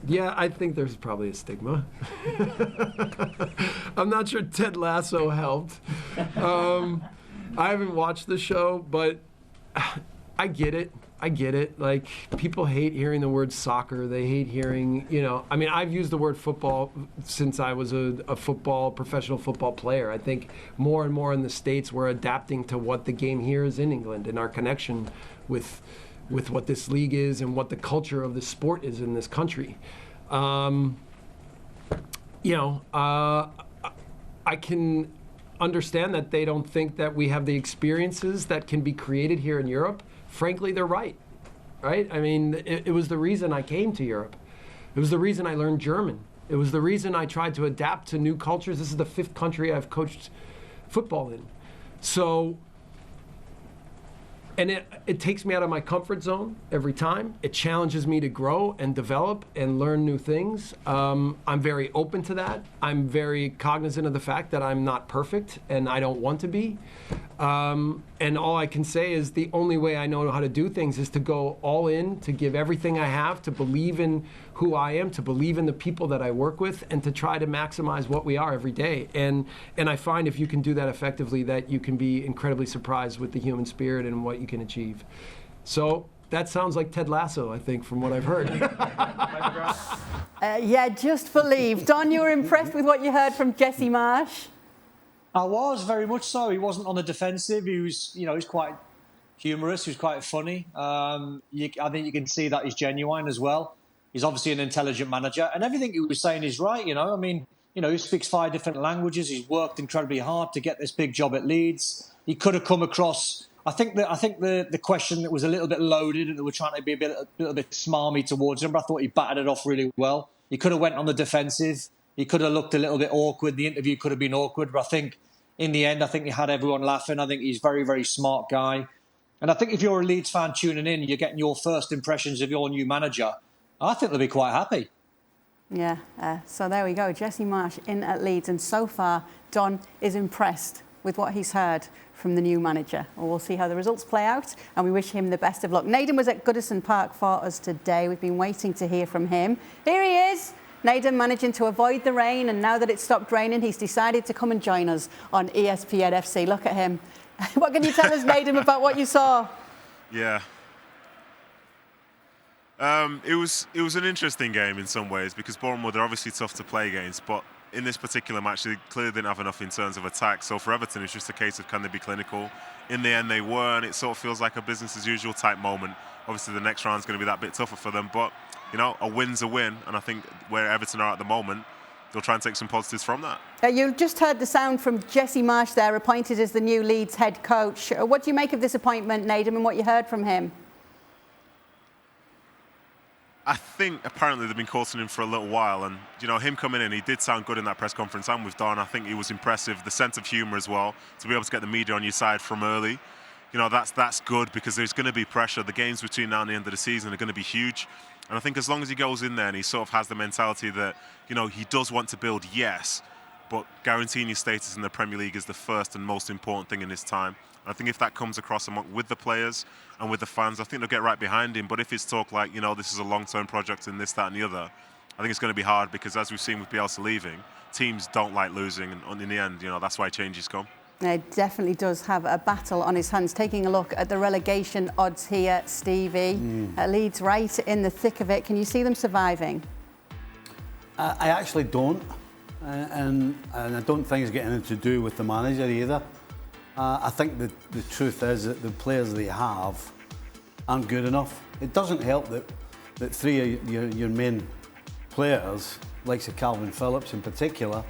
Yeah, I think there's probably a stigma. I'm not sure Ted Lasso helped. I haven't watched the show, but I get it. Like, people hate hearing the word soccer. They hate hearing, I mean, I've used the word football since I was a professional football player. I think more and more in the States we're adapting to what the game here is in England and our connection with what this league is and what the culture of the sport is in this country. I can understand that they don't think that we have the experiences that can be created here in Europe. Frankly, they're right? I mean, it was the reason I came to Europe. It was the reason I learned German. It was the reason I tried to adapt to new cultures. This is the 5th country I've coached football in. So, and it takes me out of my comfort zone every time. It challenges me to grow and develop and learn new things. I'm very open to that. I'm very cognizant of the fact that I'm not perfect and I don't want to be. And all I can say is the only way I know how to do things is to go all in, to give everything I have, to believe in who I am, to believe in the people that I work with, and to try to maximize what we are every day. And I find if you can do that effectively, that you can be incredibly surprised with the human spirit and what you can achieve. So that sounds like Ted Lasso, I think, from what I've heard. Yeah, just believe. Don, you were impressed with what you heard from Jesse Marsch? I was, very much so. He wasn't on the defensive. He was, he's quite humorous. He was quite funny. I think you can see that he's genuine as well. He's obviously an intelligent manager. And everything he was saying is right, I mean, he speaks 5 different languages. He's worked incredibly hard to get this big job at Leeds. He could have come across... I think the question that was a little bit loaded and they were trying to be a little bit smarmy towards him, but I thought he batted it off really well. He could have went on the defensive. He could have looked a little bit awkward. The interview could have been awkward, but I think in the end, I think he had everyone laughing. I think he's a very, very smart guy. And I think if you're a Leeds fan tuning in, you're getting your first impressions of your new manager, I think they'll be quite happy. Yeah, so there we go. Jesse Marsch in at Leeds. And so far, Don is impressed with what he's heard from the new manager. Well, we'll see how the results play out, and we wish him the best of luck. Naden was at Goodison Park for us today. We've been waiting to hear from him. Here he is. Naden managing to avoid the rain, and now that it's stopped raining, he's decided to come and join us on ESPN FC. Look at him. What can you tell us, Naden, about what you saw? Yeah. It was an interesting game in some ways because Bournemouth are obviously tough to play against, but in this particular match, they clearly didn't have enough in terms of attack. So for Everton, it's just a case of can they be clinical. In the end, they were, and it sort of feels like a business-as-usual type moment. Obviously, the next round's going to be that bit tougher for them, but a win's a win, and I think where Everton are at the moment, they'll try and take some positives from that. You just heard the sound from Jesse Marsch there, appointed as the new Leeds head coach. What do you make of this appointment, Naden, and what you heard from him? I think apparently they've been courting him for a little while, and him coming in, he did sound good in that press conference. And with Don, I think he was impressive. The sense of humour as well, to be able to get the media on your side from early, that's good because there's going to be pressure. The games between now and the end of the season are going to be huge, and I think as long as he goes in there and he sort of has the mentality that he does want to build, yes, but guaranteeing your status in the Premier League is the first and most important thing in this time. I think if that comes across with the players and with the fans, I think they'll get right behind him. But if it's talk like, this is a long-term project and this, that and the other, I think it's going to be hard because as we've seen with Bielsa leaving, teams don't like losing. And in the end, that's why changes come. It definitely does have a battle on his hands. Taking a look at the relegation odds here, Stevie. Leeds right in the thick of it. Can you see them surviving? I actually don't. And I don't think it's got anything to do with the manager either. I think the truth is that the players they have aren't good enough. It doesn't help that 3 of your main players, like Calvin Phillips in particular,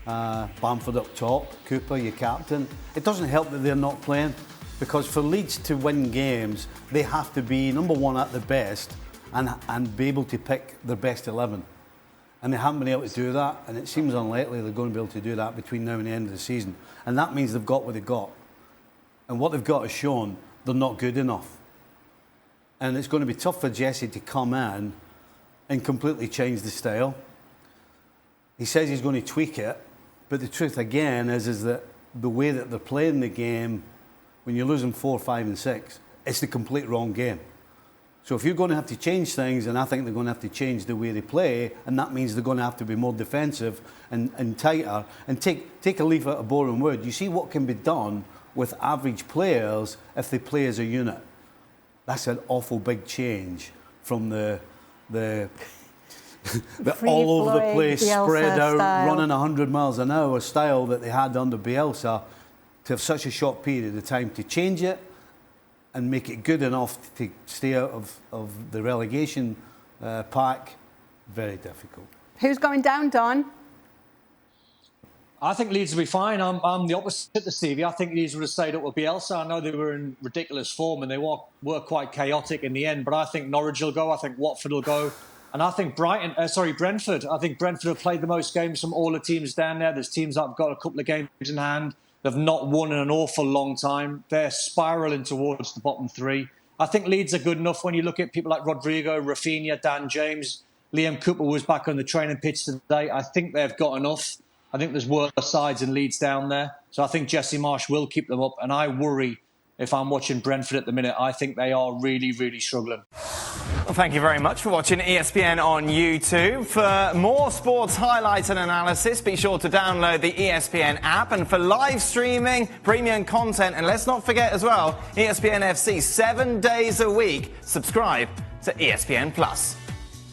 Bamford up top, Cooper, your captain, it doesn't help that they're not playing, because for Leeds to win games, they have to be number one at the best and be able to pick their best 11. And they haven't been able to do that, and it seems unlikely they're going to be able to do that between now and the end of the season. And that means they've got what they've got. And what they've got is shown they're not good enough. And it's going to be tough for Jesse to come in and completely change the style. He says he's going to tweak it, but the truth again is that the way that they're playing the game, when you're losing 4, 5 and 6, it's the complete wrong game. So if you're going to have to change things, and I think they're going to have to change the way they play, and that means they're going to have to be more defensive and tighter, and take a leaf out of boring wood. You see what can be done with average players if they play as a unit. That's an awful big change from the all over the place, Bielsa spread out, style. running 100 miles an hour style that they had under Bielsa, to have such a short period of time to change it and make it good enough to stay out of the relegation pack, very difficult. Who's going down, Don? I think Leeds will be fine. I'm the opposite to Stevie. I think Leeds would have stayed up with Bielsa. I know they were in ridiculous form and they were quite chaotic in the end, but I think Norwich will go. I think Watford will go. And I think Brentford. I think Brentford have played the most games from all the teams down there. There's teams that have got a couple of games in hand. They've not won in an awful long time. They're spiralling towards the bottom three. I think Leeds are good enough when you look at people like Rodrigo, Rafinha, Dan James. Liam Cooper was back on the training pitch today. I think they've got enough. I think there's worse sides in Leeds down there. So I think Jesse Marsch will keep them up. And I worry if I'm watching Brentford at the minute. I think they are really, really struggling. Well, thank you very much for watching ESPN on YouTube. For more sports highlights and analysis, be sure to download the ESPN app. And for live streaming, premium content, and let's not forget as well, ESPN FC 7 days a week. Subscribe to ESPN Plus.